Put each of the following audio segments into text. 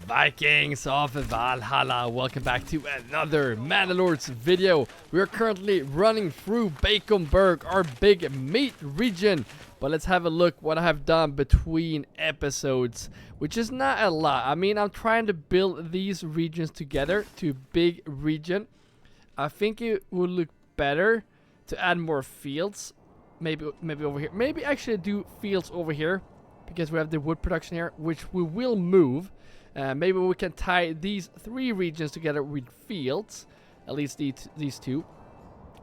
Vikings of Valhalla, welcome back to another Manor Lords video. We are currently running through Baconburg, our big meat region. But let's have a look what I have done between episodes, which is not a lot. I mean, I'm trying to build these regions together to big region. I think it would look better to add more fields. Maybe over here. Maybe actually do fields over here, because we have the wood production here, which we will move. Maybe we can tie these three regions together with fields, at least these two.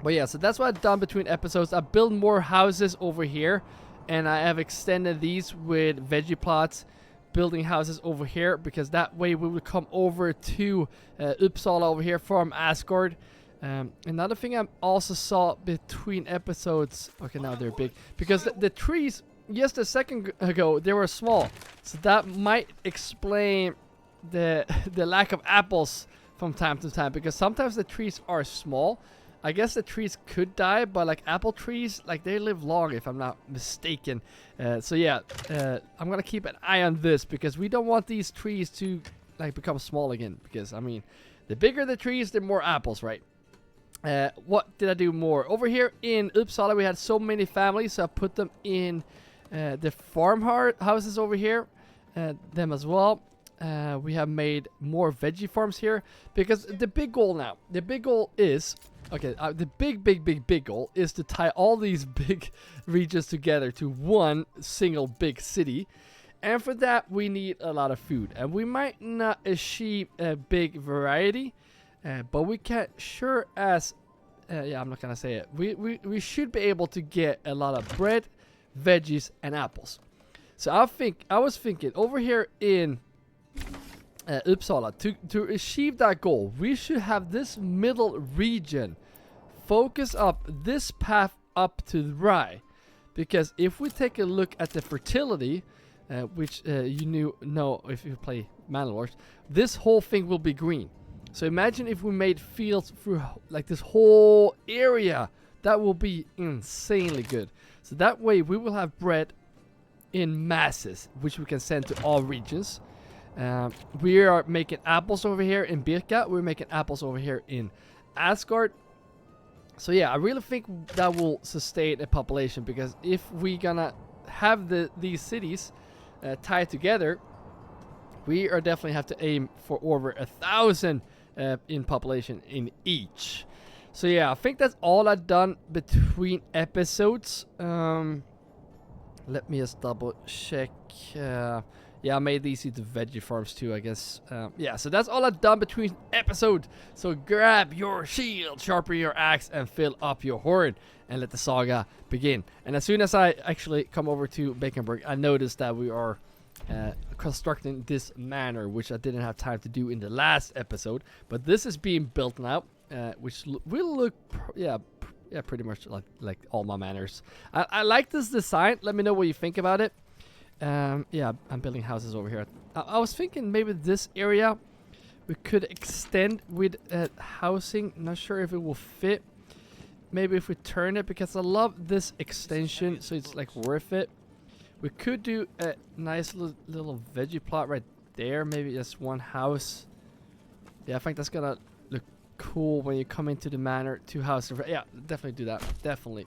But yeah, so that's what I've done between episodes. I built more houses over here, and I have extended these with veggie plots, building houses over here, because that way we will come over to Uppsala over here from Asgard. Another thing I also saw between episodes, okay, now they're big, because the trees just a second ago they were small, so that might explain the lack of apples from time to time, because sometimes the trees are small. I guess the trees could die, but like apple trees, like they live long if I'm not mistaken. So yeah, I'm gonna keep an eye on this, because we don't want these trees to like become small again, because I mean, the bigger the trees, the more apples, right? What did I do more? Over here in Uppsala, we had so many families, so I put them in the farm houses over here, them as well. We have made more veggie farms here, because the big goal is, okay, the big goal is to tie all these big regions together to one single big city. And for that, we need a lot of food, and we might not achieve a big variety, but we can sure as yeah, I'm not gonna say it. We should be able to get a lot of bread, veggies, and apples. So I was thinking over here in Uppsala, to achieve that goal, we should have this middle region focus up this path up to the right, because if we take a look at the fertility, which you know if you play Manor Lords, this whole thing will be green. So imagine if we made fields through like this whole area. That will be insanely good. So that way we will have bread in masses, which we can send to all regions. We are making apples over here in Birka. We're making apples over here in Asgard. So yeah, I really think that will sustain a population, because if we gonna have these cities tied together, we are definitely have to aim for over 1,000 in population in each. So yeah, I think that's all I've done between episodes. Let me just double check. Yeah, I made these into veggie farms too, I guess. Yeah, so that's all I've done between episodes. So grab your shield, sharpen your axe, and fill up your horn, and let the saga begin. And as soon as I actually come over to Baconburg, I noticed that we are constructing this manor, which I didn't have time to do in the last episode, but this is being built now, which will look pretty much like all my manors. I like this design. Let me know what you think about it. Yeah, I'm building houses over here. I was thinking maybe this area we could extend with housing. Not sure if it will fit. Maybe if we turn it, because I love this extension, so it's like worth it. We could do a nice little veggie plot right there. Maybe just one house. Yeah, I think that's gonna look cool when you come into the manor. 2 houses. Yeah, definitely do that. Definitely.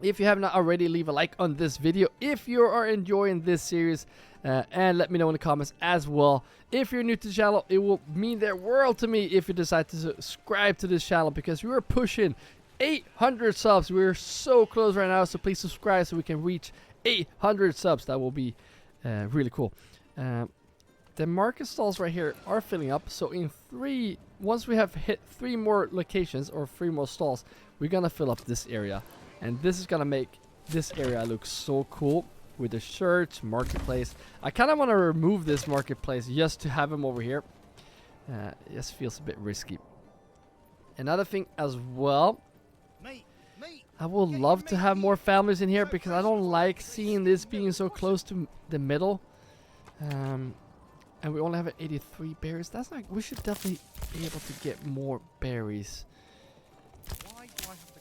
If you have not already, leave a like on this video if you are enjoying this series, and let me know in the comments as well. If you're new to the channel, it will mean the world to me if you decide to subscribe to this channel, because we are pushing 800 subs. We're so close right now, so please subscribe so we can reach 800 subs. That will be really cool. The market stalls right here are filling up, so in once we have hit 3 more locations or 3 more stalls, we're gonna fill up this area, and this is gonna make this area look so cool with the church, marketplace. I kind of want to remove this marketplace just to have them over here. It just feels a bit risky. Another thing as well, I would love to have more families in here, because I don't like seeing this being so close to the middle. And we only have 83 berries. That's not. We should definitely be able to get more berries.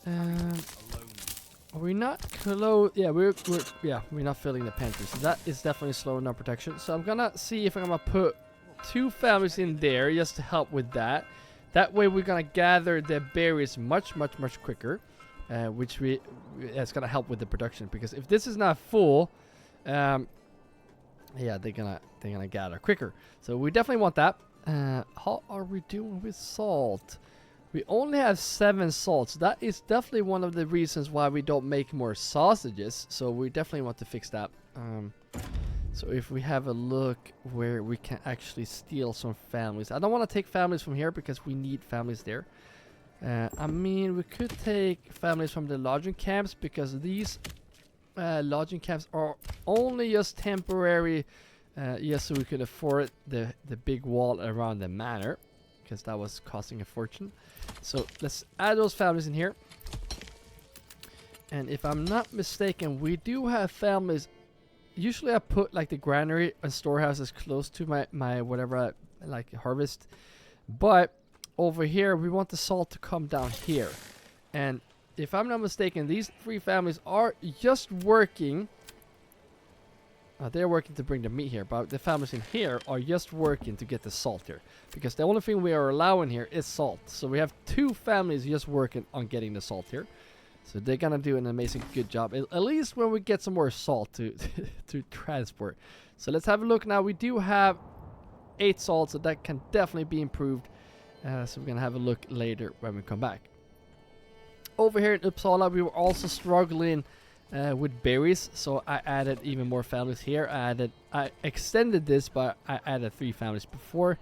Are we not close? Yeah, we're not filling the pantry, so that is definitely slowing down protection. So I'm gonna see if I'm gonna put 2 families in there just to help with that. That way we're gonna gather the berries much quicker, which it's gonna help with the production. Because if this is not full, yeah, they're gonna gather quicker. So we definitely want that. How are we doing with salt? We only have 7 salts. That is definitely one of the reasons why we don't make more sausages. So we definitely want to fix that. So if we have a look where we can actually steal some families. I don't want to take families from here because we need families there. I mean, we could take families from the lodging camps because these lodging camps are only just temporary. Yes, so we could afford the big wall around the manor because that was costing a fortune. So let's add those families in here. And if I'm not mistaken, we do have families. Usually I put like the granary and storehouses close to my whatever I like harvest. But over here we want the salt to come down here. And if I'm not mistaken, these 3 families are just working. They're working to bring the meat here, but the families in here are just working to get the salt here. Because the only thing we are allowing here is salt. So we have 2 families just working on getting the salt here. So they're gonna do an amazing good job. At least when we get some more salt to to transport. So let's have a look now. We do have 8 salt, so that can definitely be improved. So we're gonna have a look later when we come back. Over here in Uppsala, we were also struggling with berries, so I added even more families here. I extended this, but I added 3 families before,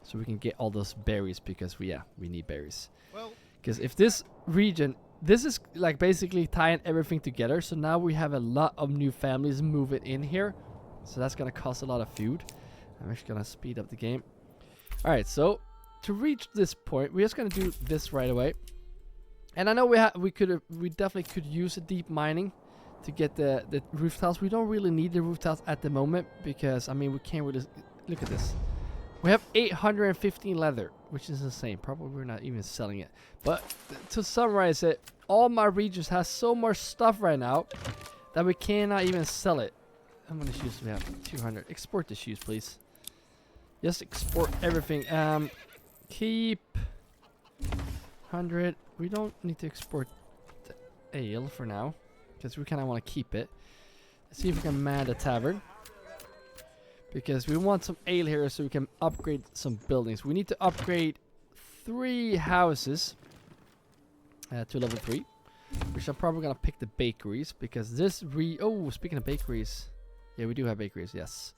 so we can get all those berries because we need berries. Because if this region, this is like basically tying everything together. So now we have a lot of new families moving in here, so that's gonna cost a lot of food. I'm actually gonna speed up the game. All right, so to reach this point, we're just gonna do this right away. And I know we definitely could use a deep mining to get the roof tiles. We don't really need the roof tiles at the moment because I mean we can't really look at this. We have 815 leather, which is insane. Probably we're not even selling it. But to summarize it, all my regions has so much stuff right now that we cannot even sell it. How many shoes do we have? 200. Export the shoes, please. Just export everything. Keep 100. We don't need to export the ale for now because we kind of want to keep it. Let's see if we can man the tavern. Because we want some ale here so we can upgrade some buildings. We need to upgrade 3 houses to level 3. Which I'm probably going to pick the bakeries. Because this oh, speaking of bakeries. Yeah, we do have bakeries, yes.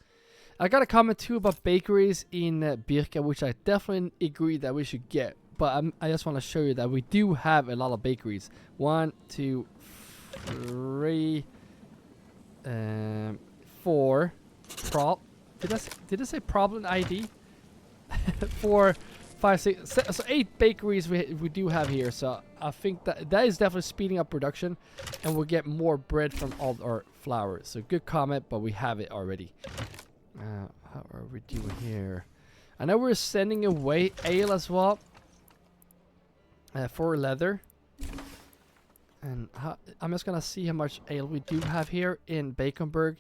I got a comment too about bakeries in Birka, which I definitely agree that we should get. But I just want to show you that we do have a lot of bakeries. 1, 2, 3, 4. Did I say problem ID? 4, 5, 6, so 8 bakeries we do have here. So I think that is definitely speeding up production, and we'll get more bread from all our flour. So good comment, but we have it already. How are we doing here? I know we're sending away ale as well for leather. And I'm just gonna see how much ale we do have here in Baconburg.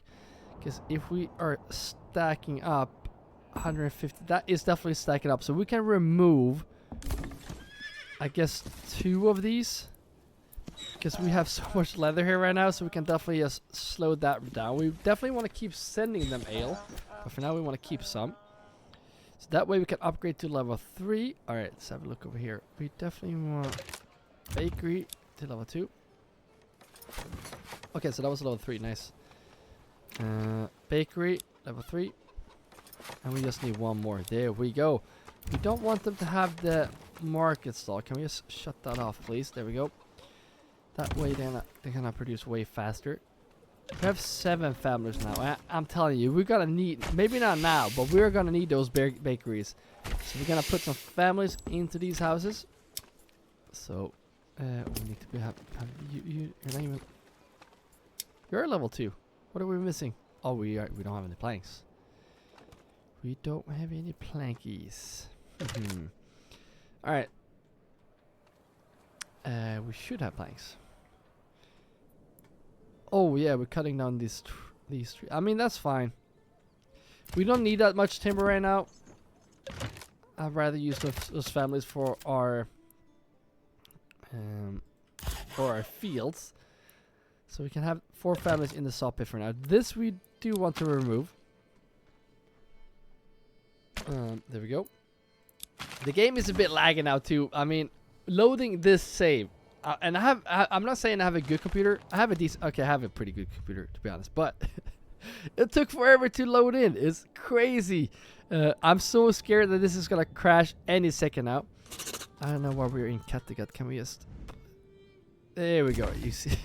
Because if we are stacking up 150, that is definitely stacking up. So we can remove, I guess, 2 of these. Because we have so much leather here right now, so we can definitely just slow that down. We definitely want to keep sending them ale. But for now, we want to keep some. So that way we can upgrade to level 3. Alright, let's have a look over here. We definitely want bakery to level 2. Okay, so that was level 3. Nice. Bakery, level 3. And we just need 1 more. There we go. We don't want them to have the market stall. Can we just shut that off, please? There we go. That way they're gonna produce way faster. We have 7 families now. I'm telling you, we're gonna need, maybe not now, but we're gonna need those bakeries. So we're gonna put some families into these houses. So we need to have you're not even. You're level 2. What are we missing? Oh, we don't have any planks. We don't have any plankies. All right. We should have planks. Oh yeah, we're cutting down these trees. I mean, that's fine. We don't need that much timber right now. I'd rather use those families for our fields. So we can have 4 families in the saw pit for now. This we do want to remove. There we go. The game is a bit lagging now too. I mean, loading this save. And I'm not saying I have a good computer. I have a decent, okay, I have a pretty good computer to be honest. But it took forever to load in. It's crazy. I'm so scared that this is gonna crash any second now. I don't know why we're in Kattegat. Can we just... There we go. You see...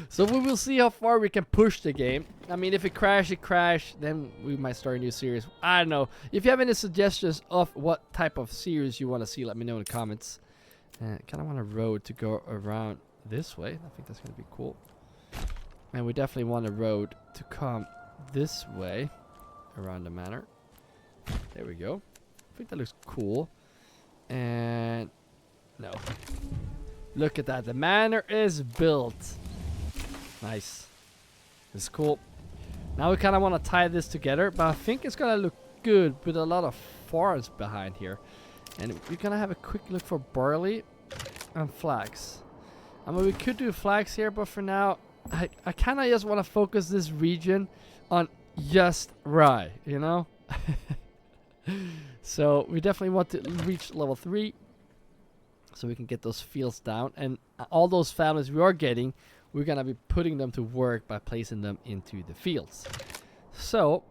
So we will see how far we can push the game. I mean, if it crashes, then we might start a new series. I don't know. If you have any suggestions of what type of series you want to see, let me know in the comments. Kind of want a road to go around this way. I think that's going to be cool. And we definitely want a road to come this way around the manor. There we go. I think that looks cool. And no. Look at that. The manor is built. Nice. It's cool. Now we kind of want to tie this together, but I think it's going to look good with a lot of farms behind here. And we're going to have a quick look for barley and flax. I mean, we could do flax here, but for now, I kind of just want to focus this region on just rye, you know? So we definitely want to reach level 3 so we can get those fields down. And all those families we are getting, we're going to be putting them to work by placing them into the fields. So,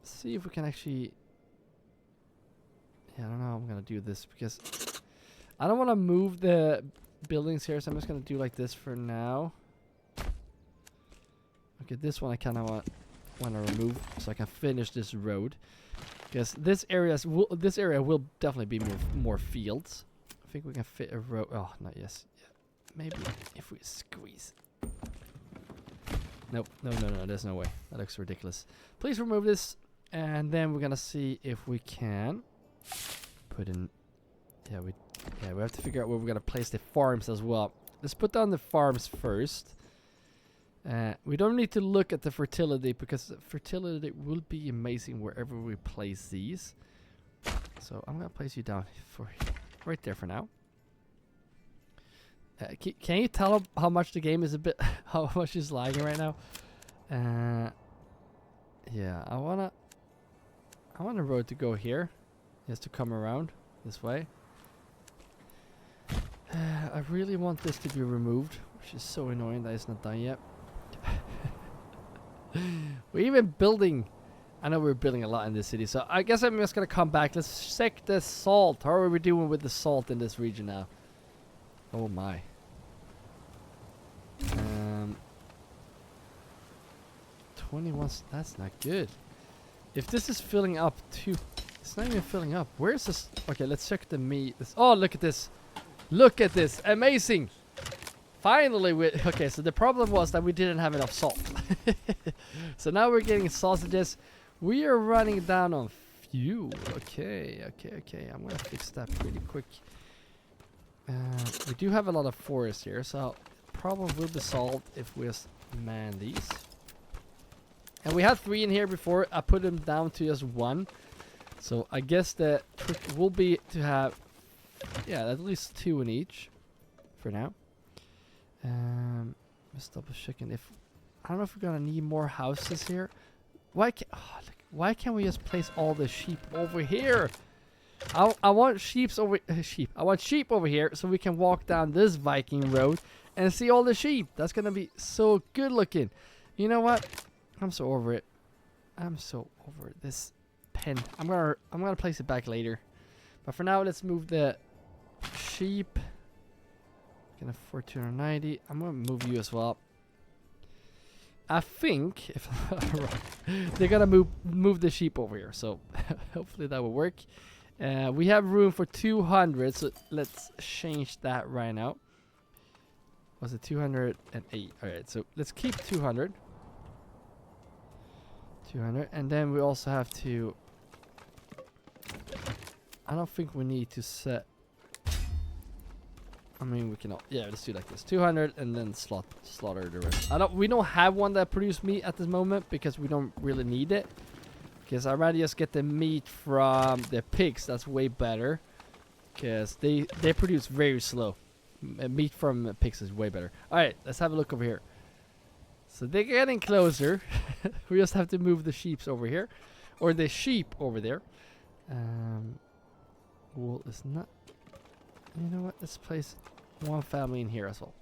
see if we can actually... Yeah, I don't know how I'm going to do this because I don't want to move the buildings here, so I'm just going to do like this for now. Okay, this one I kind of want to remove so I can finish this road. Because this area will definitely be more fields. I think we can fit a row. Oh, not yes. Yeah. Maybe if we squeeze. Nope. No. There's no way. That looks ridiculous. Please remove this. And then we're going to see if we can put in... Yeah, we have to figure out where we're going to place the farms as well. Let's put down the farms first. We don't need to look at the fertility because the fertility will be amazing wherever we place these. So I'm going to place you down for right there for now. Can you tell how much the game is how much is lagging right now? Yeah, I want a road to go here, just to come around this way. I really want this to be removed, which is so annoying that it's not done yet. We're even building. I know we're building a lot in this city, so I guess I'm just gonna come back. Let's check the salt. How are we doing with the salt in this region now? Oh my. 21. That's not good. If this is filling up too, it's not even filling up. Where's this? Okay, let's check the meat. Oh, look at this. Look at this. Amazing. Finally, okay, so the problem was that we didn't have enough salt. So now we're getting sausages. We are running down on fuel. Okay. I'm going to fix that pretty quick. We do have a lot of forest here, so problem will be solved if we just man these. And we had 3 in here before. I put them down to just 1. So I guess the trick will be to have, yeah, at least 2 in each for now. Let's double checking if I don't know if we're gonna need more houses here. Why can't we just place all the sheep over here? I want sheep over here so we can walk down this Viking road and see all the sheep. That's gonna be so good looking. You know what? I'm so over it. I'm so over this pen. I'm gonna place it back later. But for now, let's move the sheep. Can afford 290. I'm gonna move you as well. I think if they're gonna move the sheep over here, so hopefully that will work. We have room for 200, so let's change that right now. Was it 208? All right, so let's keep 200. 200, and then we also have to. I don't think we need to set. I mean, we can. Yeah, let's do like this: 200, and then slaughter the rest. We don't have one that produces meat at this moment because we don't really need it. Because I'd rather just get the meat from the pigs. That's way better. Because they produce very slow. Meat from pigs is way better. Alright, let's have a look over here. So they're getting closer. We just have to move the sheeps over here. Or the sheep over there. Wool is not... You know what? Let's place one family in here as well.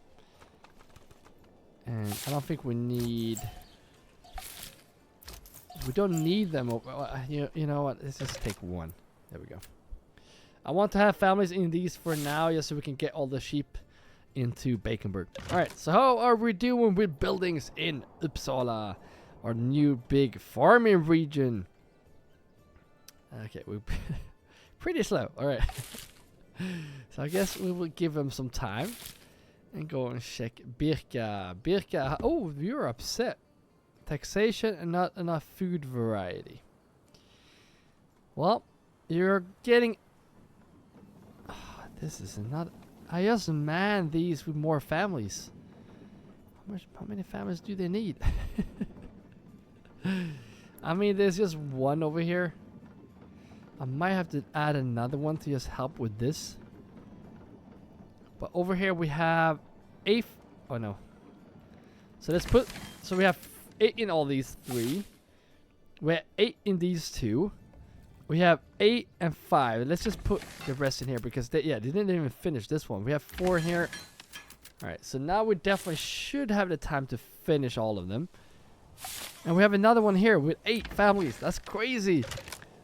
And I don't think we need... We don't need them. You know what? Let's just take one. There we go. I want to have families in these for now, just so we can get all the sheep into Baconburg. Alright, so how are we doing with buildings in Uppsala? Our new big farming region. Okay, we're pretty slow. Alright. So I guess we will give them some time. And go and check Birka. Birka, oh, you're upset. Taxation and not enough food variety. Well, you're getting... Oh, this is not... I just man these with more families. How many families do they need? I mean, there's just one over here. I might have to add another one to just help with this. But over here we have 8... Oh no. So let's put... So we have 8 in all these 3. We have 8 in these 2. We have 8 and 5. Let's just put the rest in here because they didn't even finish this one. We have 4 in here. Alright, so now we definitely should have the time to finish all of them. And we have another one here with 8 families. That's crazy.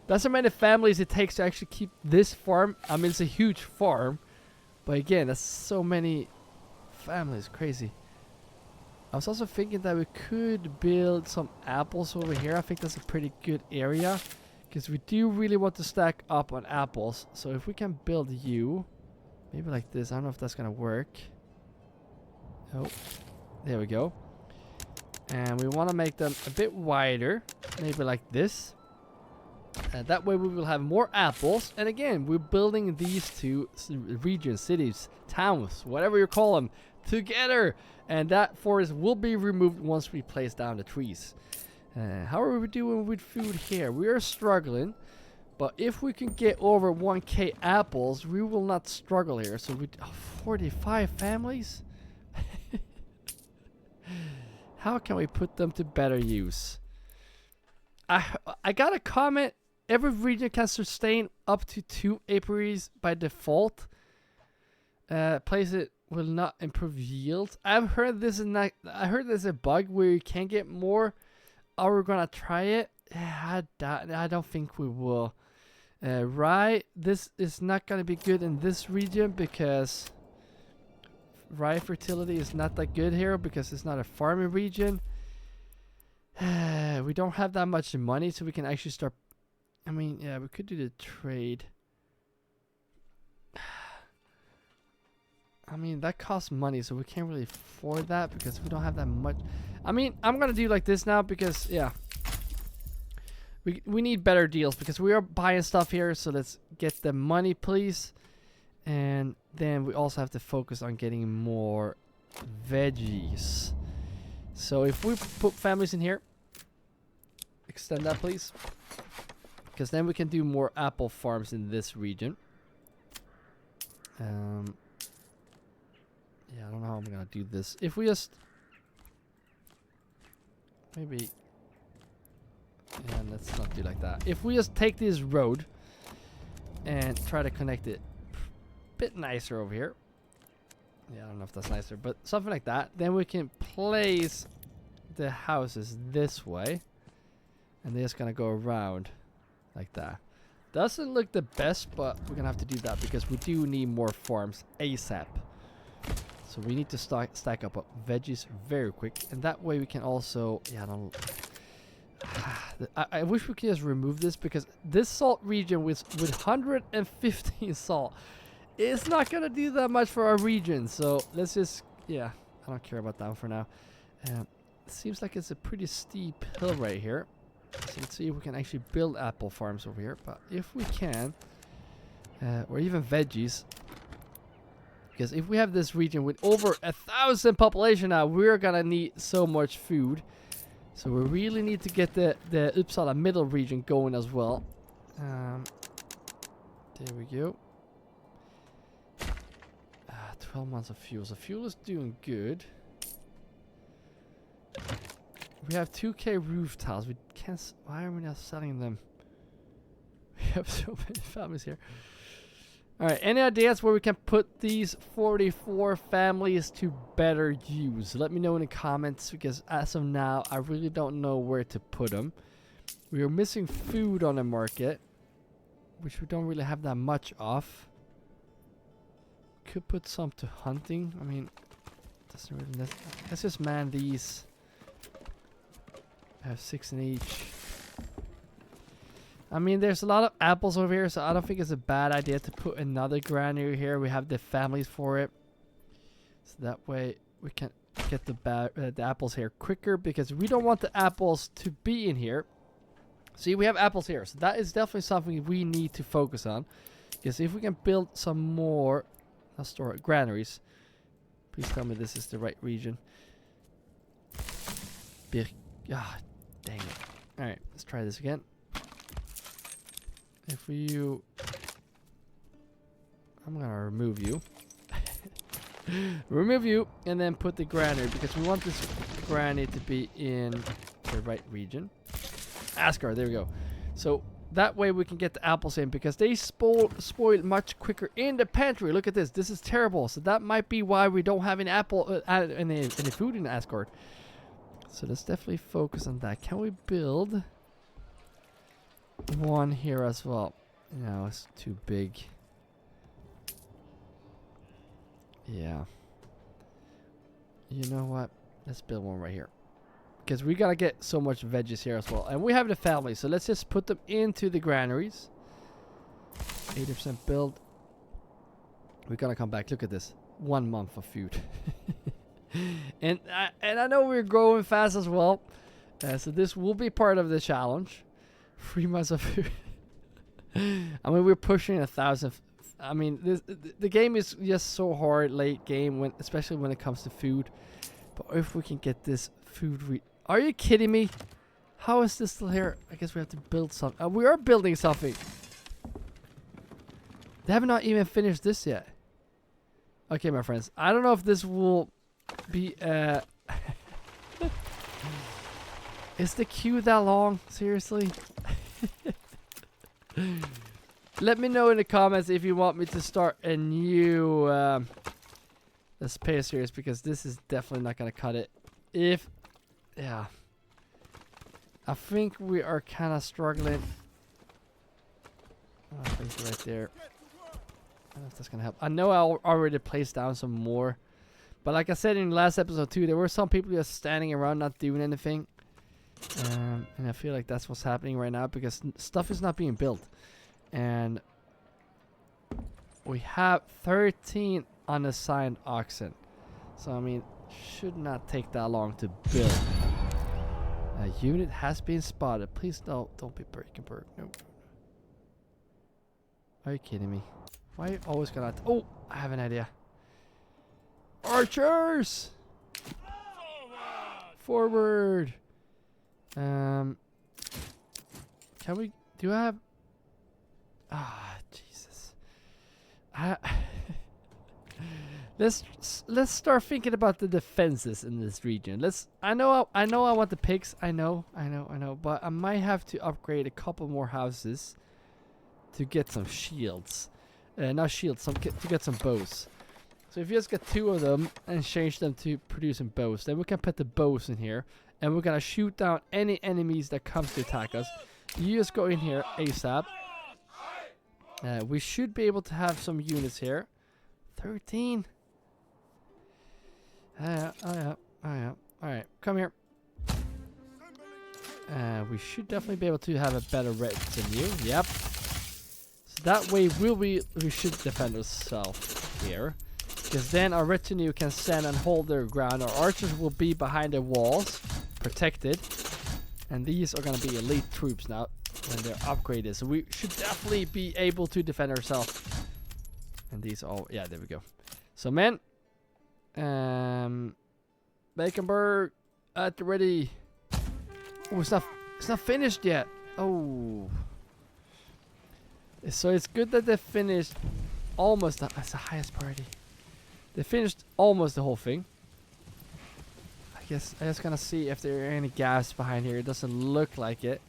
That's how many families it takes to actually keep this farm. I mean, it's a huge farm. But again, that's so many families. Crazy. I was also thinking that we could build some apples over here. I think that's a pretty good area. Because we do really want to stack up on apples. So if we can build you. Maybe like this. I don't know if that's going to work. Oh. There we go. And we want to make them a bit wider. Maybe like this. And that way we will have more apples. And again, we're building these 2 regions, cities, towns, whatever you call them, together. And that forest will be removed once we place down the trees. How are we doing with food here? We are struggling. But if we can get over 1k apples, we will not struggle here. So we 45 families? How can we put them to better use? I got a comment. Every region can sustain up to 2 apiaries by default. Place it will not improve yields. I've heard this is not. I heard there's a bug where you can get more. Are we gonna try it? I don't think we will. Rye, this is not gonna be good in this region because rye fertility is not that good here because it's not a farming region. We don't have that much money, so we can actually start. I mean, yeah, we could do the trade. I mean, that costs money, so we can't really afford that because we don't have that much. I mean, I'm gonna do like this now because, yeah, we need better deals because we are buying stuff here. So let's get the money, please. And then we also have to focus on getting more veggies. So if we put families in here, extend that, please. Because then we can do more apple farms in this region. Yeah, I don't know how I'm gonna do this. If we just maybe, yeah, let's not do like that. If we just take this road and try to connect it a bit nicer over here. Yeah, I don't know if that's nicer, but something like that. Then we can place the houses this way, and they're just gonna go around like that. Doesn't look the best, but we're gonna have to do that because we do need more farms ASAP. So we need to stack up veggies very quick, and that way we can also, yeah, I don't. I wish we could just remove this because this salt region with 115 salt is not gonna do that much for our region. So let's just, yeah, I don't care about that one for now. It seems like it's a pretty steep hill right here. So let's see if we can actually build apple farms over here. But if we can, or even veggies. Because if we have this region with over 1,000 population now, we're gonna need so much food. So we really need to get the Uppsala middle region going as well. There we go. 12 months of fuel. So fuel is doing good. We have 2K roof tiles. We can't. Why are we not selling them? We have so many families here. Alright, any ideas where we can put these 44 families to better use? Let me know in the comments, because as of now, I really don't know where to put them. We are missing food on the market, which we don't really have that much of. Could put some to hunting. I mean, doesn't really. Let's just man these. I have 6 in each. I mean, there's a lot of apples over here, so I don't think it's a bad idea to put another granary here. We have the families for it, so that way we can get the apples here quicker, because we don't want the apples to be in here. See, we have apples here, so that is definitely something we need to focus on. Because if we can build some more, I'll store it, granaries. Please tell me this is the right region. Ah, dang it. All right, let's try this again. If you, I'm gonna remove you. Remove you, and then put the granary, because we want this granary to be in the right region. Asgard, there we go. So that way we can get the apples in, because they spoil much quicker in the pantry. Look at this. This is terrible. So that might be why we don't have any any food in Asgard. So let's definitely focus on that. Can we build one here as well? No, it's too big. Yeah. You know what? Let's build one right here, because we gotta get so much veggies here as well. And we have the family, so let's just put them into the granaries. 80% build. We're gonna come back. Look at this. 1 month of food. and I know we're growing fast as well. So this will be part of the challenge. 3 months of food. I mean, we're pushing 1,000. I mean, the game is just so hard late game, especially when it comes to food. But if we can get this food, are you kidding me? How is this still here? I guess we have to build something. We are building something. They have not even finished this yet. Okay, my friends. I don't know if this will be. Is the queue that long? Seriously? Let me know in the comments if you want me to start a new let's pay series, because this is definitely not gonna cut it. Yeah, I think we are kind of struggling. I think right there. I don't know if that's gonna help. I know I already placed down some more, but like I said in the last episode too, there were some people just standing around not doing anything. And I feel like that's what's happening right now, because stuff is not being built. And we have 13 unassigned oxen. So, I mean, should not take that long to build. A unit has been spotted. Please don't be breaking bird. No. Are you kidding me? Why are you always gonna... Oh, I have an idea. Archers! Forward! Can we... Do I have... Ah, Jesus. Let's start thinking about the defenses in this region. I know I want the pigs. I know. But I might have to upgrade a couple more houses to get some shields. Not shields, to get some bows. So if you just get 2 of them and change them to producing bows, then we can put the bows in here, and we're gonna shoot down any enemies that comes to attack us. You just go in here ASAP. We should be able to have some units here. 13. Oh yeah. Alright, come here. We should definitely be able to have a better rate than you. Yep. So that way we should defend ourselves here. Because then our retinue can stand and hold their ground. Our archers will be behind the walls, protected. And these are going to be elite troops now when they're upgraded. So we should definitely be able to defend ourselves. And these all... Yeah, there we go. So, men. Baconberg at the ready. Oh, it's not finished yet. Oh. So it's good that they finished almost. That's the highest priority. They finished almost the whole thing. I guess I just gonna see if there are any gaps behind here. It doesn't look like it.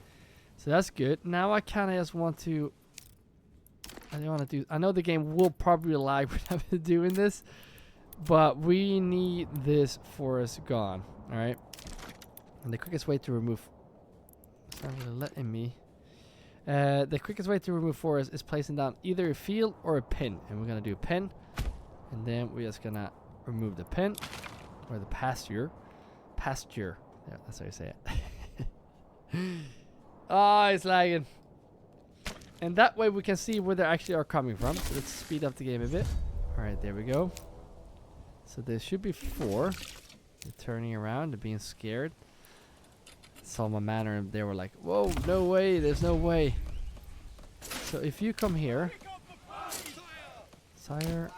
So that's good. Now I kind of just want to. I don't want to do. I know the game will probably lag when I'm doing this, but we need this forest gone. All right. And the quickest way to remove. It's not really letting me. The quickest way to remove forest is placing down either a field or a pin, and we're gonna do a pin, and then we're just gonna remove the pin or the pasture. Yeah, that's how you say it. Oh, it's lagging. And that way we can see where they actually are coming from. So let's speed up the game a bit. All right, there we go. So there should be 4. They're turning around. They're being scared. Saw my manor and they were like, whoa, no way. There's no way. So if you come here. Sire.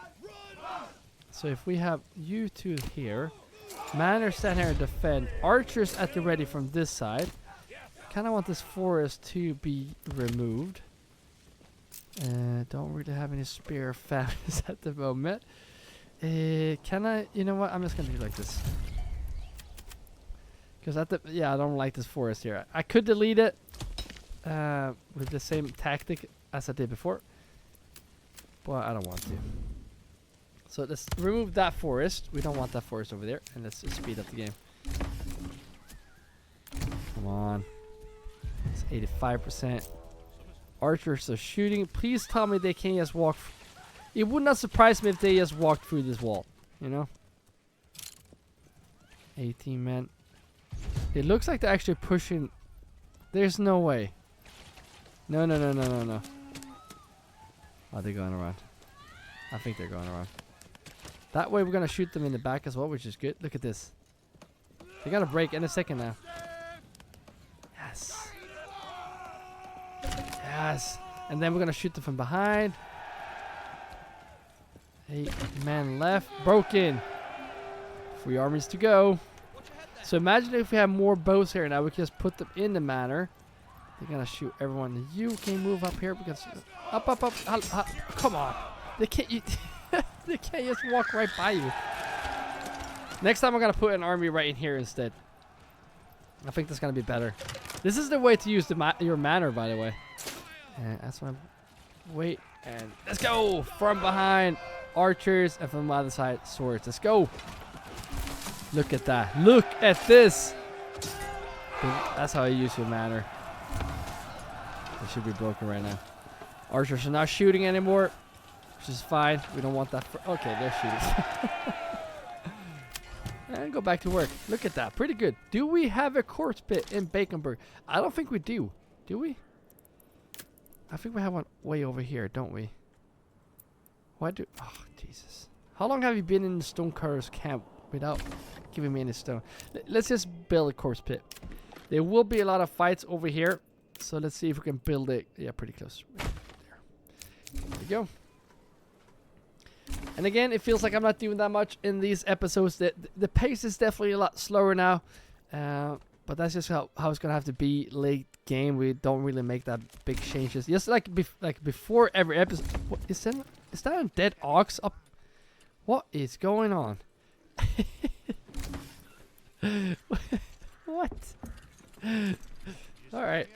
So if we have you 2 here. Manor stand here and defend. Archers at the ready from this side. Kind of want this forest to be removed. Don't really have any spare families at the moment. Can I? You know what? I'm just gonna do like this. Because I don't like this forest here. I could delete it with the same tactic as I did before, but I don't want to. So let's remove that forest. We don't want that forest over there, and let's just speed up the game. Come on. It's 85%. Archers are shooting. Please tell me they can't just walk. It would not surprise me if they just walked through this wall. You know? 18 men. It looks like they're actually pushing. There's no way. No. Oh, they're going around. I think they're going around. That way we're going to shoot them in the back as well, which is good. Look at this. They got a break in a second now. Yes. Yes. And then we're going to shoot them from behind. 8 men left. Broken. 3 armies to go. So imagine if we have more bows here now. We can just put them in the manor. They're going to shoot everyone. You can move up here because... Up. Come on. They can't... they can't just walk right by you. Next time I'm going to put an army right in here instead. I think that's going to be better. This is the way to use your manor, by the way. And that's what I'm... Wait. And let's go. From behind. Archers. And from the other side, swords. Let's go. Look at that. Look at this. That's how you use your manor. It should be broken right now. Archers are not shooting anymore, which is fine. We don't want that. Okay, they're shooting. And go back to work. Look at that. Pretty good. Do we have a corpse pit in Baconburg? I don't think we do. Do we? I think we have one way over here, don't we? Why do... Oh, Jesus. How long have you been in the Stonecutters camp without giving me any stone? Let's just build a corpse pit. There will be a lot of fights over here. So let's see if we can build it. Yeah, pretty close. Right there we go. And again, it feels like I'm not doing that much in these episodes. The pace is definitely a lot slower now. But that's just how it's going to have to be late game. We don't really make that big changes. Just like before every episode. What, is that a dead ox up? What is going on? What? All right.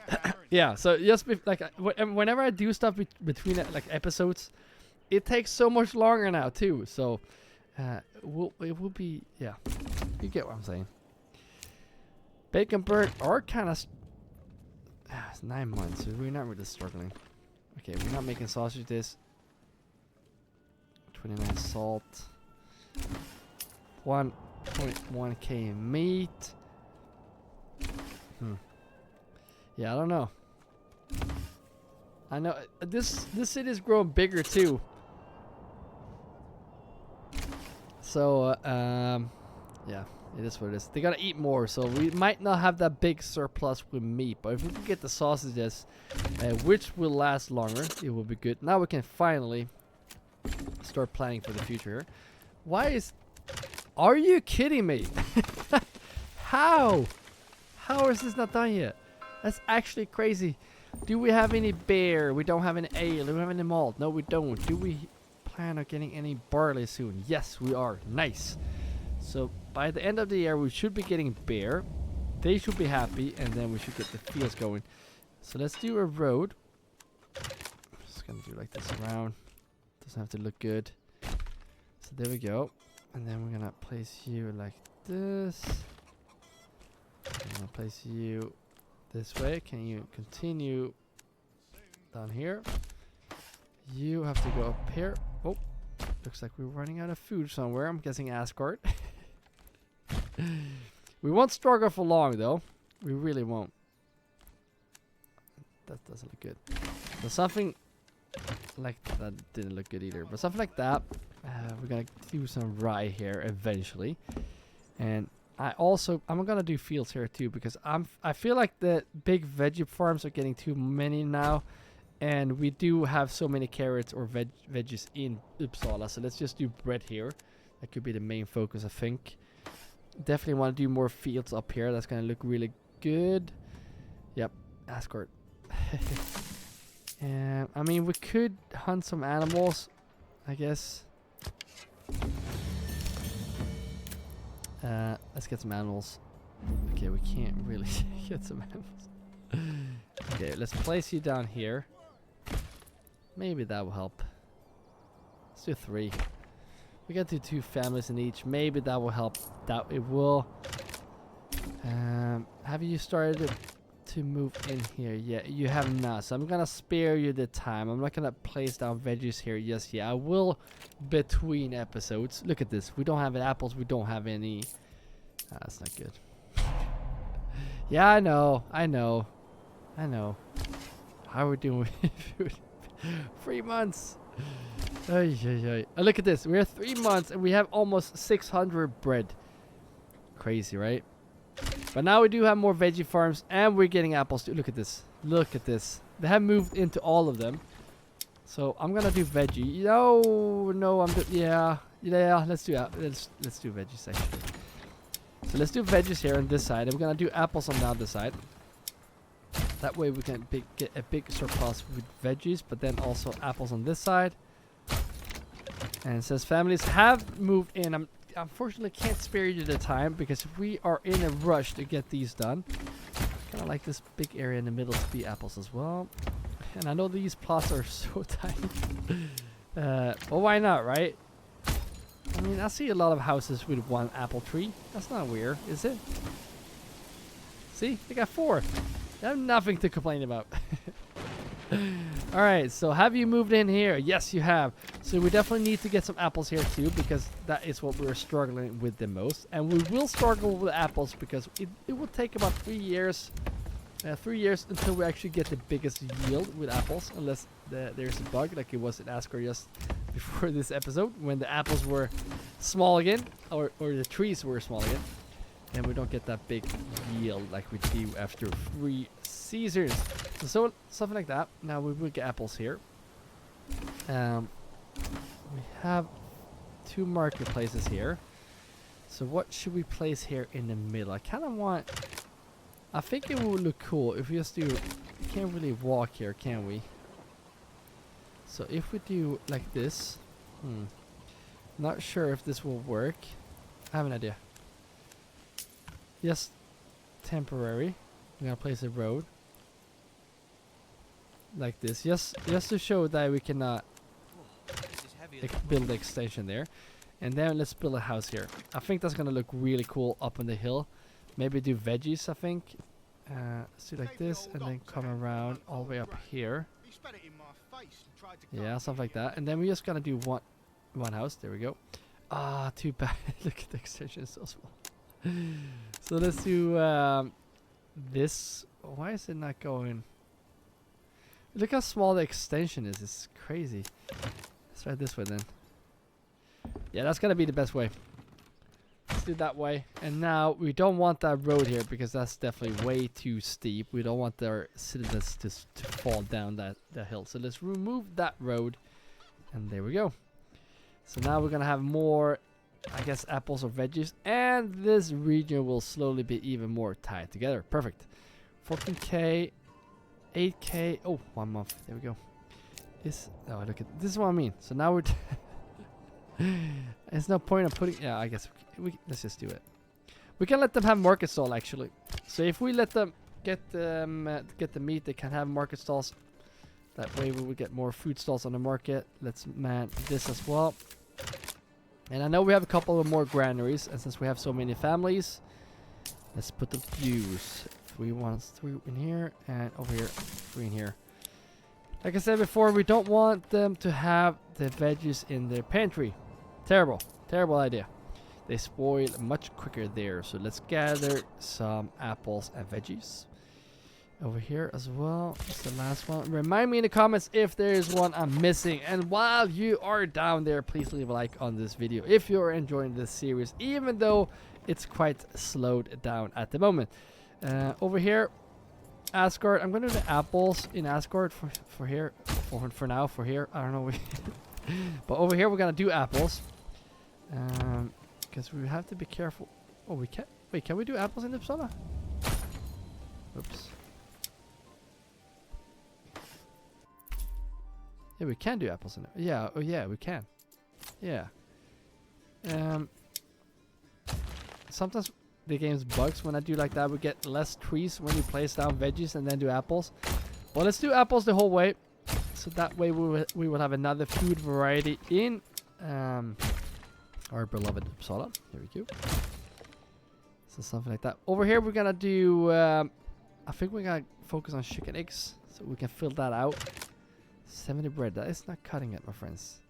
Yeah. So just whenever I do stuff between like episodes, it takes so much longer now too. So it will be, yeah. You get what I'm saying. Baconburg are kind of. It's 9 months. So we're not really struggling. Okay, we're not making sausage. This 29 salt. 1.1k meat. Yeah, I don't know. I know this city is growing bigger too. So yeah, it is what it is. They gotta eat more, so we might not have that big surplus with meat. But if we can get the sausages, which will last longer, it will be good. Now we can finally start planning for the future. Why is... Are you kidding me? How How is this not done yet? That's actually crazy. Do we have any beer? We don't have any ale. Do we have any malt? No, we don't. Do we plan on getting any barley soon? Yes, we are. Nice. So by the end of the year, we should be getting beer. They should be happy, and then we should get the fields going. So let's do a road. Just gonna do like this around. Doesn't have to look good. So there we go. And then we're gonna place you like this. I'm gonna place you this way. Can you continue down here? You have to go up here. Oh, looks like we're running out of food somewhere. I'm guessing Asgard. We won't struggle for long though. We really won't. That doesn't look good. So something like that didn't look good either. But something like that. We're gonna do some rye here eventually. And I'm gonna do fields here too, because I feel like the big veggie farms are getting too many now, and we do have so many carrots or veggies in Uppsala. So let's just do bread here. That could be the main focus, I think. Definitely want to do more fields up here. That's gonna look really good. Yep, Asgard. And I mean, we could hunt some animals, I guess. Let's get some animals. Okay, we can't really get some animals. Okay, let's place you down here. Maybe that will help. Let's do 3. We got to do 2 families in each. Maybe that will help. That it will. Have you started to move in here? Yeah, you have not. So I'm gonna spare you the time. I'm not gonna place down veggies here just yet. I will between episodes. Look at this. We don't have apples. We don't have any. That's not good. Yeah, I know. How are we doing with food? 3 months. Oh, look at this. We're 3 months and we have almost 600 bread. Crazy, right? But now we do have more veggie farms and we're getting apples too. Look at this. Look at this. They have moved into all of them. So I'm gonna do veggie. No, yeah. Let's do veggies actually. So let's do veggies here on this side. And we're gonna do apples on the other side. That way we can get a big surplus with veggies, but then also apples on this side. And it says families have moved in. I unfortunately can't spare you the time because we are in a rush to get these done. Kind of like this big area in the middle to be apples as well. And I know these plots are so tiny. Well, why not, right? I mean, I see a lot of houses with 1 apple tree. That's not weird, is it? See, they got 4. They have nothing to complain about. Alright, so have you moved in here? Yes, you have. So we definitely need to get some apples here too, because that is what we're struggling with the most. And we will struggle with apples because it will take about 3 years. 3 years until we actually get the biggest yield with apples, unless there's a bug like it was in Asgard just before this episode, when the apples were small again, or the trees were small again. And we don't get that big yield like we do after 3 seasons. So something like that. Now we will get apples here. We have 2 marketplaces here. So what should we place here in the middle? I kind of want... I think it would look cool if we just do... We can't really walk here, can we? So if we do like this... Not sure if this will work. I have an idea. Yes, temporary. I'm gonna place a road like this, just to show that we cannot build the extension there. And then let's build a house here. I think that's gonna look really cool up on the hill. Maybe do veggies, I think. Let's do like this and then come around all the way up here. Yeah, something like that. And then we're just gonna do one house. There we go. Ah, too bad. Look at the extension, it's so small. So let's do this. Why is it not going? Look how small the extension is. It's crazy. Let's try it this way then. Yeah, that's gonna be the best way. Let's do that way. And now we don't want that road here because that's definitely way too steep. We don't want our citizens to fall down that hill. So let's remove that road. And there we go. So now we're gonna have more I guess apples or veggies, and this region will slowly be even more tied together. Perfect. 14k, 8k. Oh, 1 month. There we go. This. Oh, look at this. Is what I mean. So now we're. There's no point of putting. Yeah, I guess let's just do it. We can let them have market stall actually. So if we let them get the meat, they can have market stalls. That way we will get more food stalls on the market. Let's man this as well. And I know we have a couple of more granaries, and since we have so many families, let's put the views. We want 3 in here, and over here 3 in here. Like I said before, we don't want them to have the veggies in their pantry. Terrible, terrible idea. They spoil much quicker there. So let's gather some apples and veggies. Over here as well. That's the last one. Remind me in the comments if there is one I'm missing. And while you are down there, please leave a like on this video if you're enjoying this series, even though it's quite slowed down at the moment. Over here, Asgard. I'm going to do the apples in Asgard for here. For now, for here. I don't know. But over here, we're going to do apples. Because we have to be careful. Oh, we can't. Wait, can we do apples in Uppsala? Oops. Yeah, we can do apples in it. Yeah, oh yeah, we can. Yeah. Sometimes the game's bugs when I do like that. We get less trees when you place down veggies and then do apples. But let's do apples the whole way. So that way we will have another food variety in our beloved Uppsala. Here we go. So something like that. Over here we're gonna do I think we're gonna focus on chicken eggs so we can fill that out. 70 bread. That is not cutting it, my friends.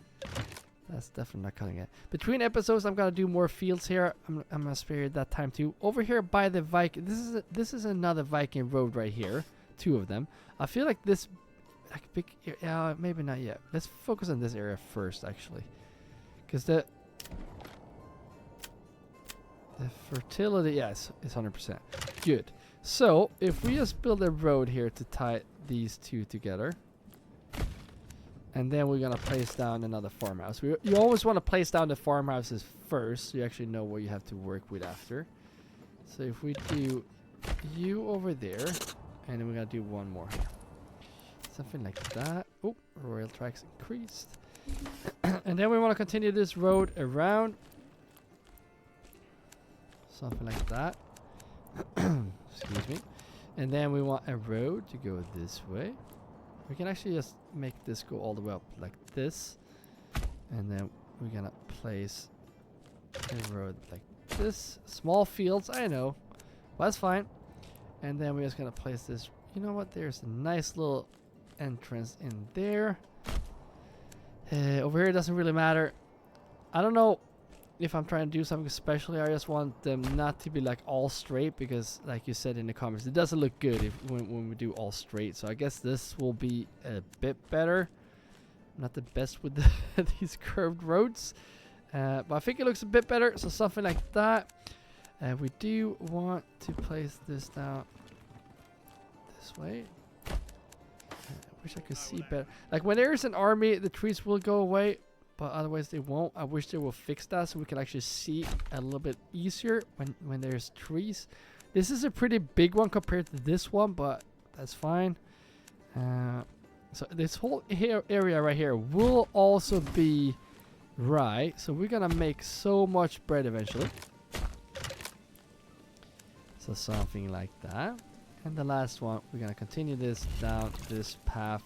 That's definitely not cutting it. Between episodes, I'm gonna do more fields here. I'm gonna spare you that time too. Over here by the Viking. This is another Viking road right here. 2 of them. I feel like this, like big. Yeah, maybe not yet. Let's focus on this area first, actually, because the fertility, yes, is 100%. Good. So if we just build a road here to tie these 2 together. And then we're going to place down another farmhouse. You always want to place down the farmhouses first, so you actually know what you have to work with after. So if we do you over there, and then we're going to do 1 more here. Something like that. Oh, royal tracks increased. And then we want to continue this road around. Something like that. Excuse me. And then we want a road to go this way. We can actually just make this go all the way up like this. And then we're gonna place a road like this. Small fields, I know. But that's fine. And then we're just gonna place this. You know what? There's a nice little entrance in there. Over here it doesn't really matter. I don't know if I'm trying to do something especially. I just want them not to be like all straight, because like you said in the comments, it doesn't look good when we do all straight. So I guess this will be a bit better. Not the best with these curved roads, but I think it looks a bit better. So something like that. We do want to place this down this way. I wish I could see better. Like when there's an army, the trees will go away, but otherwise they won't. I wish they will fix that so we can actually see a little bit easier when there's trees. This is a pretty big one compared to this one, but that's fine. So this whole area right here will also be rye. So we're gonna make so much bread eventually. So something like that. And the last one, we're gonna continue this down this path.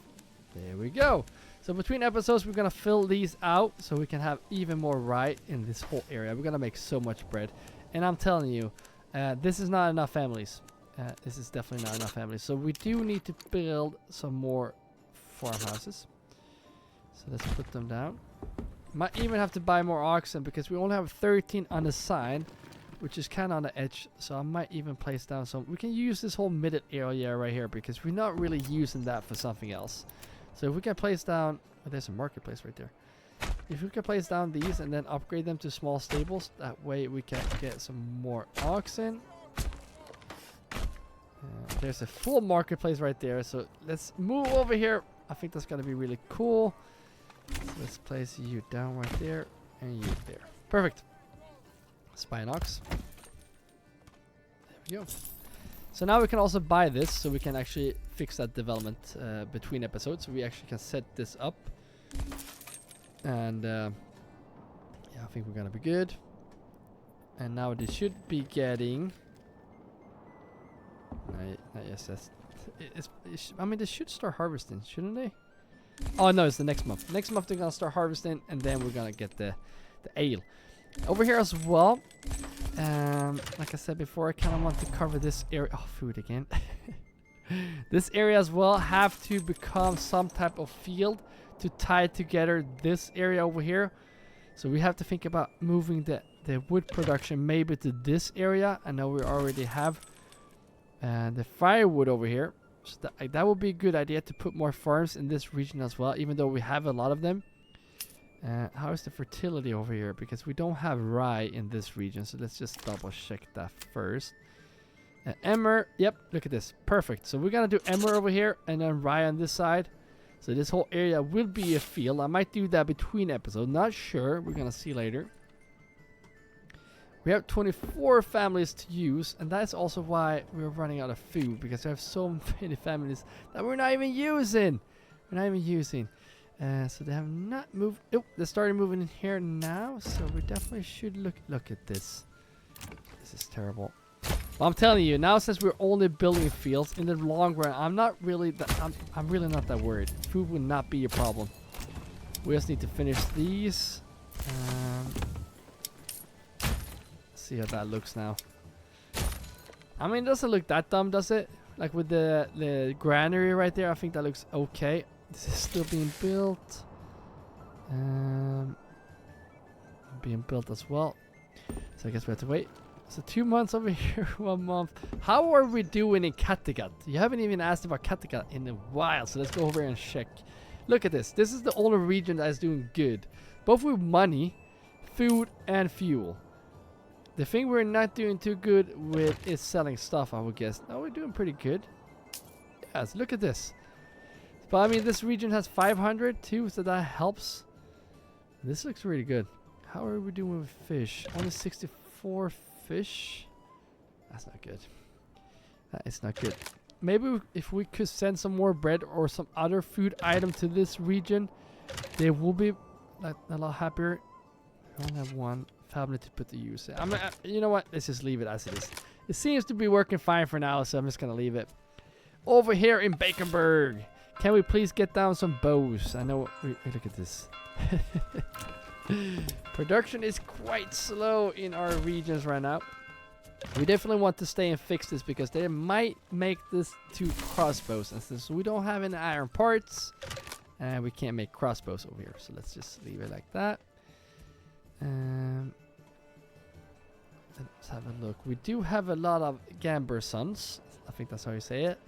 There we go. So between episodes, we're gonna fill these out so we can have even more rye in this whole area. We're gonna make so much bread, and I'm telling you, this is not enough families. This is definitely not enough families. So we do need to build some more farmhouses. So let's put them down. Might even have to buy more oxen because we only have 13 on the side, which is kind of on the edge. So I might even place down some. We can use this whole middle area right here because we're not really using that for something else. So if we can place down, oh, there's a marketplace right there. If we can place down these and then upgrade them to small stables, that way we can get some more oxen. There's a full marketplace right there. So let's move over here. I think that's going to be really cool. So let's place you down right there and you there. Perfect. Spinox. There we go. So now we can also buy this, so we can actually fix that development between episodes. So we actually can set this up. And yeah, I think we're gonna be good. And now they should be getting... yes, I mean, they should start harvesting, shouldn't they? Oh no, it's the next month. Next month they're gonna start harvesting, and then we're gonna get the ale. Over here as well, like I said before, I kind of want to cover this area. Oh, food again. This area as well have to become some type of field to tie together this area over here. So we have to think about moving the wood production maybe to this area. I know we already have the firewood over here. So that would be a good idea to put more farms in this region as well, even though we have a lot of them. How is the fertility over here? Because we don't have rye in this region, so let's just double check that first. Emmer, yep, look at this, perfect. So we're gonna do emmer over here and then rye on this side. So this whole area will be a field. I might do that between episodes, not sure, we're gonna see later. We have 24 families to use, and that's also why we're running out of food, because we have so many families that we're not even using. So they have not moved. Oh, they started moving in here now, so we definitely should look at this. This is terrible. Well, I'm telling you now, since we're only building fields, in the long run, I'm really not that worried. Food will not be a problem. We just need to finish these. See how that looks now. I mean, it doesn't look that dumb, does it? Like with the granary right there, I think that looks okay. This is still being built. Being built as well. So I guess we have to wait. So 2 months over here, 1 month. How are we doing in Kattegat? You haven't even asked about Kattegat in a while, so let's go over and check. Look at this. This is the only region that is doing good, both with money, food, and fuel. The thing we're not doing too good with is selling stuff, I would guess. No, we're doing pretty good. Yes, look at this. But I mean, this region has 500 too, so that helps. This looks really good. How are we doing with fish? Only 64 fish? That's not good. That is not good. Maybe if we could send some more bread or some other food item to this region, they will be like a lot happier. We only have one family to put to use. You know what? Let's just leave it as it is. It seems to be working fine for now, so I'm just gonna leave it. Over here in Baconburg, can we please get down some bows? I know. Look at this. Production is quite slow in our regions right now. We definitely want to stay and fix this, because they might make this to crossbows, and since we don't have any iron parts, we can't make crossbows over here. So let's just leave it like that. Let's have a look. We do have a lot of Gambersons. I think that's how you say it.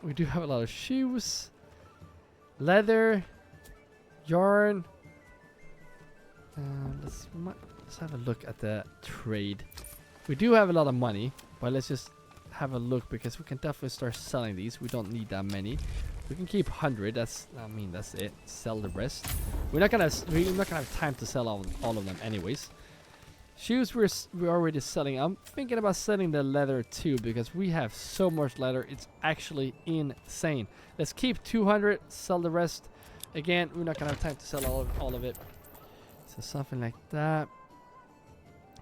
We do have a lot of shoes, leather, yarn. Let's have a look at the trade. We do have a lot of money, but let's just have a look, because we can definitely start selling these. We don't need that many. We can keep 100. That's it. Sell the rest. We're not gonna have time to sell all of them anyways. Shoes we're already selling. I'm thinking about selling the leather too, because we have so much leather. It's actually insane. Let's keep 200. Sell the rest. Again, we're not gonna have time to sell all of it. So something like that.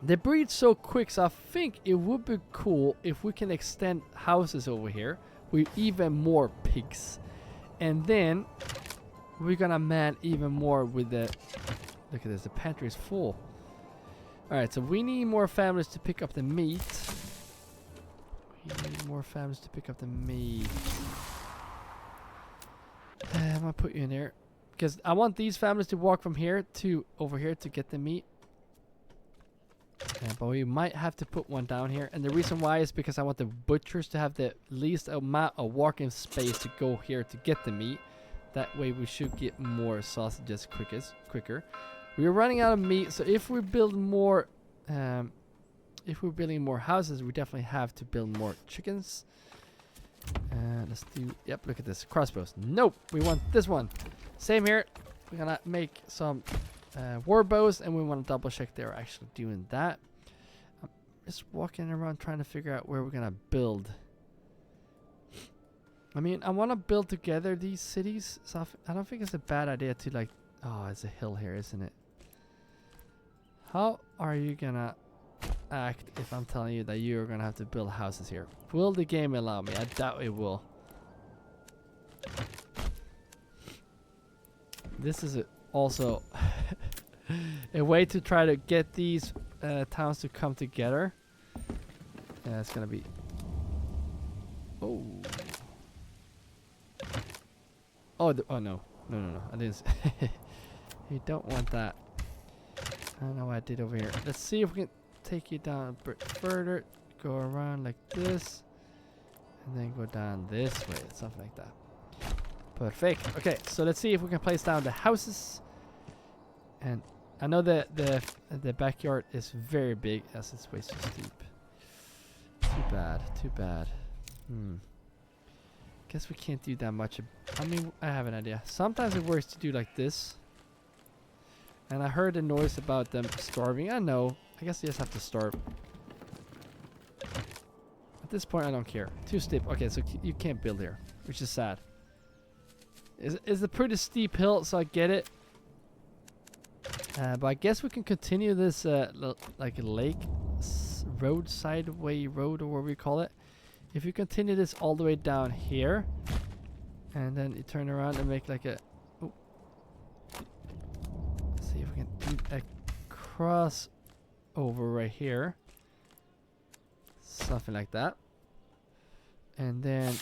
They breed so quick, so I think it would be cool if we can extend houses over here with even more pigs. And then we're gonna man even more with the... Look at this, the pantry is full. Alright, so we need more families to pick up the meat. We need more families to pick up the meat. I'm gonna put you in there, because I want these families to walk from here to over here to get the meat. But we might have to put one down here, and the reason why is because I want the butchers to have the least amount of walking space to go here to get the meat. That way we should get more sausages quicker. We're running out of meat, so if we build more, if we're building more houses, we definitely have to build more chickens. Let's do, yep, look at this, crossbows. Nope, we want this one. Same here. We're gonna make some war bows, and we want to double check they're actually doing that. I'm just walking around trying to figure out where we're gonna build. I mean, I want to build together these cities, so I don't think it's a bad idea to like... Oh, it's a hill here, isn't it? How are you gonna act if I'm telling you that you're gonna have to build houses here? Will the game allow me? I doubt it will. This is also a way to try to get these towns to come together. Yeah, it's gonna be... Oh... Oh, oh no. No. I didn't. You don't want that. I don't know what I did over here. Let's see if we can take you down a bit further. Go around like this. And then go down this way. Something like that. Perfect. Okay, so let's see if we can place down the houses. And I know that the backyard is very big as it's way too steep. Too bad. Too bad. Guess we can't do that much. I mean, I have an idea. Sometimes it works to do like this. And I heard the noise about them starving. I know. I guess they just have to starve. At this point, I don't care. Too steep. Okay, so you can't build here, which is sad. It's a pretty steep hill, so I get it. But I guess we can continue this like a lake roadside way road, or whatever we call it. If you continue this all the way down here, and then you turn around and make like a... Oh. Let's see if we can do a cross over right here. Something like that. And then,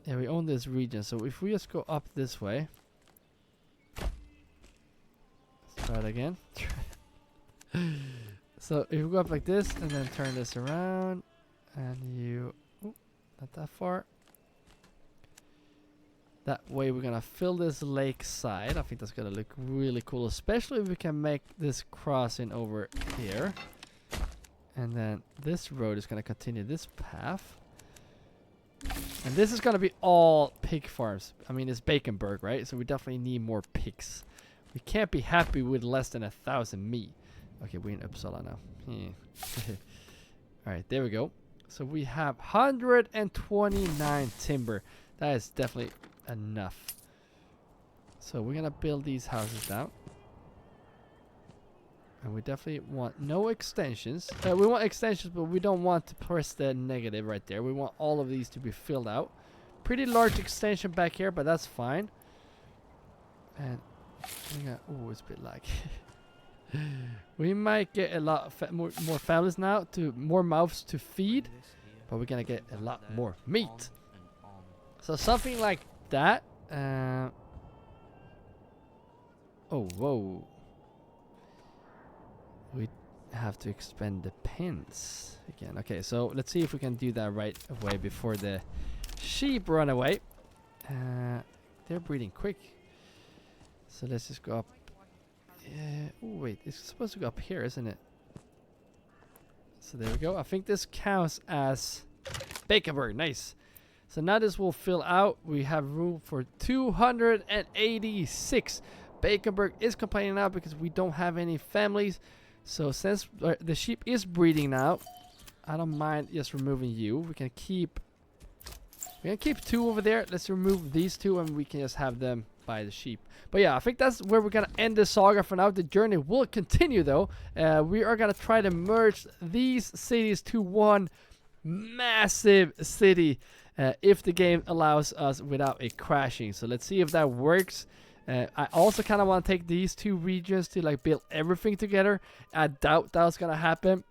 yeah, we own this region. So if we just go up this way. Let's try it again. So if we go up like this, and then turn this around, and you... Not that far. That way we're gonna fill this lake side. I think that's gonna look really cool, especially if we can make this crossing over here. And then this road is gonna continue this path. And this is gonna be all pig farms. I mean, it's Baconburg, right? So we definitely need more pigs. We can't be happy with less than 1,000 meat. Okay, we're in Uppsala now. Alright, there we go. So we have 129 timber. That is definitely enough. So we're gonna build these houses down. And we definitely want no extensions. We want extensions, but we don't want to press the negative right there. We want all of these to be filled out. Pretty large extension back here, but that's fine. And oh, it's a bit like... We might get a lot of more families now, to more mouths to feed, but we're gonna get a lot more meat. So something like that. Oh, whoa. We have to expend the pins again. Okay, so let's see if we can do that right away before the sheep run away. They're breeding quick. So let's just go up. Oh wait, it's supposed to go up here, isn't it? So there we go. I think this counts as Baconburg. Nice. So now this will fill out. We have room for 286. Baconburg is complaining now because we don't have any families. So since the sheep is breeding now, I don't mind just removing you. We can keep 2 over there. Let's remove these 2 and we can just have them by the sheep. But yeah, I think that's where we're gonna end the saga for now. The journey will continue though. We are gonna try to merge these cities to one massive city if the game allows us without it crashing. So let's see if that works. I also kind of want to take these 2 regions to like build everything together. I doubt that's gonna happen.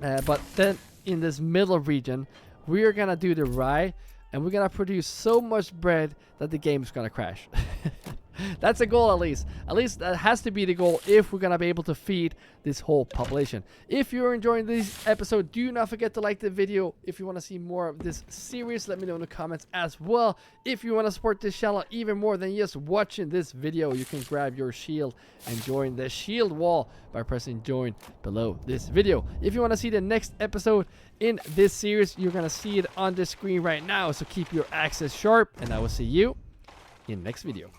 But then in this middle region, we are gonna do the rye. And we're gonna produce so much bread that the game's gonna crash. That's a goal, at least. At least that has to be the goal if we're gonna be able to feed this whole population. If you're enjoying this episode, do not forget to like the video. If you want to see more of this series, let me know in the comments as well. If you want to support this channel even more than just watching this video, you can grab your shield and join the shield wall by pressing join below this video. If you want to see the next episode in this series, you're gonna see it on the screen right now. So keep your axes sharp, and I will see you in the next video.